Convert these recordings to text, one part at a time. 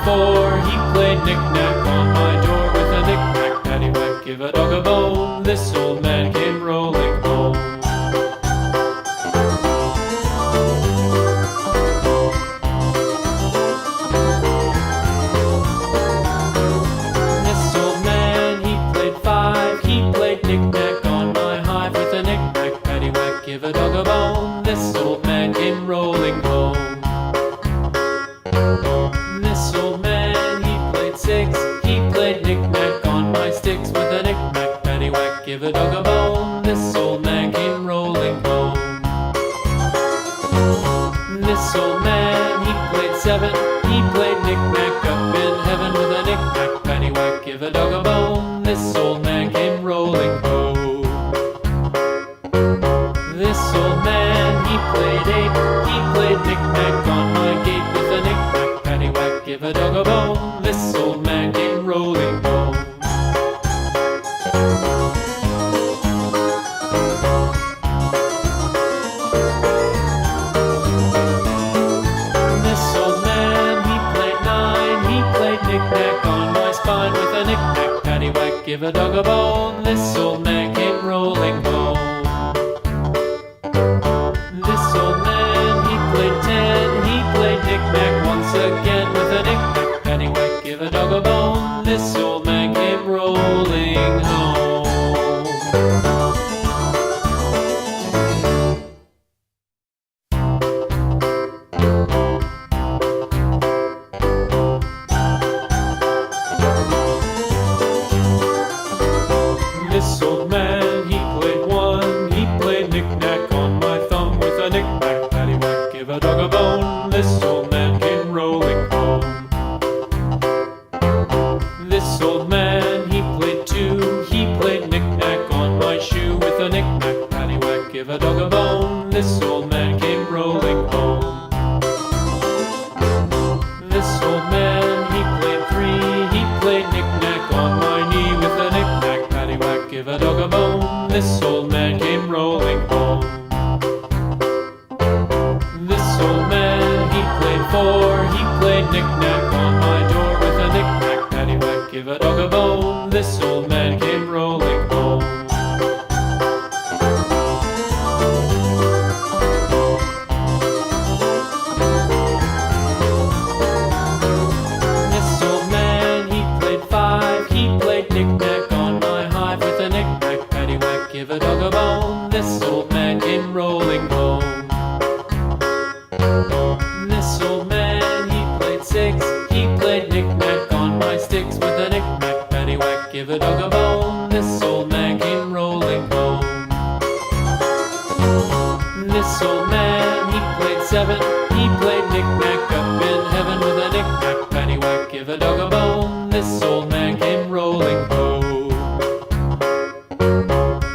4. He played knick-knack on my door with a knick-knack, paddywhack, give a dog a bone. This old man came rolling home. This old man, he played 5. He played knick-knack on my hive with a knick-knack, paddywhack, give a dog a bone. This old man came rolling home. This old man, he played 6. He played knick-knack on my sticks with a knick-knack, paddywhack, give a dog a bone. This old man came rolling home. This old man, he played 7. He played knick-knack up in heaven with a knick-knack, paddywhack, give a dog a bone. This old man came rolling home. This old man, he played 8. He played knick-knack on my gate with a knick-knack, paddywhack, give a dog a bone. This old man came rolling home. This old man, he played 9. He played knick-knack on my spine with a knick-knack, paddywhack, give a dog a bone. This old man came rolling home. This old man, he played 10. He played knick-knack once again with a knick-knack, paddywhack, give a dog a bone. This old man came rolling home. This old man, he played 1. He played knick-knack on my thumb with a knick-knack, paddywhack, give a dog a bone. This old man came rolling home. This old man, he played 2. He played knick-knack on my shoe with a knick-knack, paddywhack, give a dog a bone. This old man came rolling home. This old man, he played 3. He played knick-knack on my knee with a knick-knack, paddywhack, give a dog a bone. This old man came rolling home. This old man, he played 4. He played knick-knack on my door with a knick-knack, paddywhack, give a dog a bone. This old man came rolling home. This old man, he played 5. He played knick-knack on my hive with a knick-knack, paddywhack, give a dog a bone. This old man came rolling home. This old man, he played 6. He played knick-knack on my sticks with a knick-knack, paddywhack, give a dog a bone. This old man came rolling home. This old man, he played 7. He played knick-knack up in heaven with a knick-knack, paddywhack, give a dog a bone. This old man came rolling home.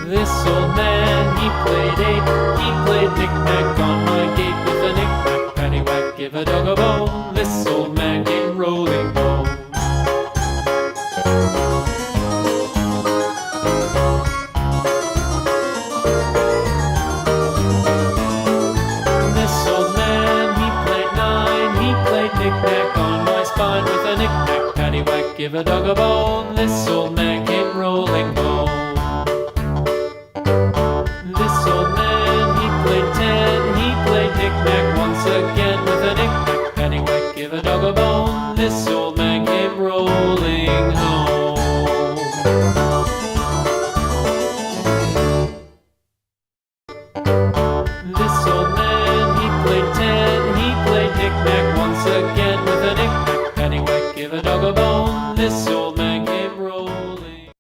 This old man, he played 8. He played knick-knack on my gate with a knick-knack, paddywhack, give a dog a bone. This old man came rolling home. This old man, he played 9. He played knick-knack on my spine with a knick-knack, paddywhack, give a dog a bone. This old man came rolling home. This old man, he played 10. He played knick-knack once again with a knick-knack, paddywhack, give a dog a bone. This old man came rolling home. This old man, he played 10. He played knick-knack once again with a knick-knack, paddywhack, give a dog a bone.